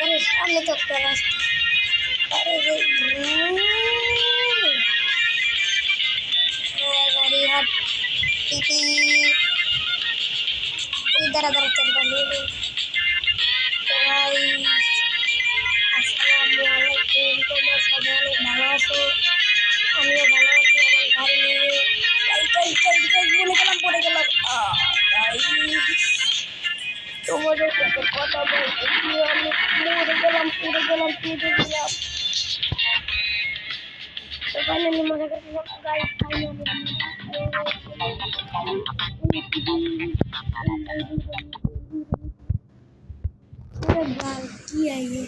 अरे सामने तो क्या रास्ता, अरे गाड़ी हट पीपी इधर उधर चल रही है। আসসালামু আলাইকুম, তোমরা সবাই অনেক ভালো আছো? আমিও ভালো আছি। আমার ঘরে নিয়ে বলে গেলাম পড়ে গেলাম। তোমাদের সাথে কথা বলতে গিয়ে আমি মরে গেলাম, পুড়ে গেলাম। তো ফাইনালি মজা করছিলাম গাইস। फाइनली की है ये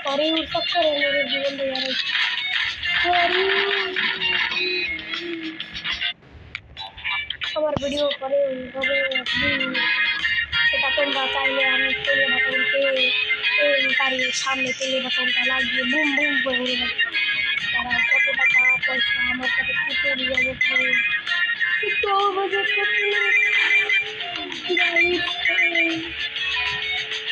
और सकते हैं मेरे जीवन में यार। আমার ভিডিও করে এইভাবে সেটা তোমরা চাইলে আমি তেলে বাটনকে গাড়ির সামনে তেলে বাটনটা লাগিয়ে বুম বুম করে উড়ে যাবে। তারা কত টাকা পয়সা আমার কাছে টিউটোরিয়াল করে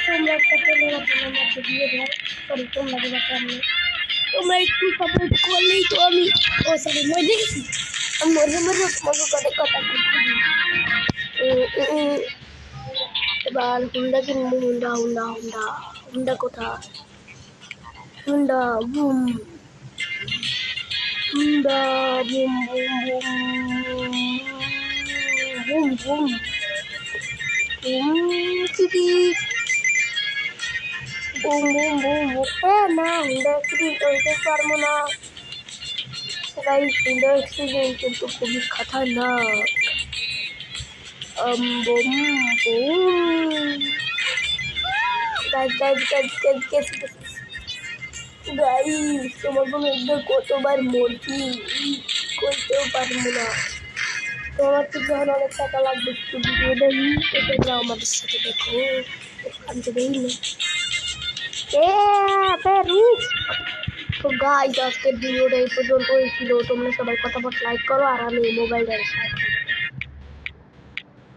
তোমরা একটা তেলে বাটনের মধ্যে দিয়ে দাও। সরি তোমরা তোমরা একটু সাপোর্ট করলেই তো আমি সরি মরে গেছি। মরে মজা করে কথা বলছি। এবার হুন্ডা কিনবো। হুন্ডা কোথায়? Honda boom boom boom boom না হুন্ডা অ্যাক্সিডেন্ট হইতে পারবো না। হুন্ডা অ্যাক্সিডেন্ট কিন্তু খুবই খতরনাক। তোমার কোনো একবার কতবার মরছি করতেও পারবো না। তোমার তো যখন অনেক টাকা লাগবে একটু ভিডিওটা তোমরা আমাদের সাথে দেখো। আমি তো দেখি না। তো গাইস আজকের ভিডিওটা এই পর্যন্ত ছিল। তোমরা সবাই ফটাফট লাইক করো আর আমি মোবাইলটা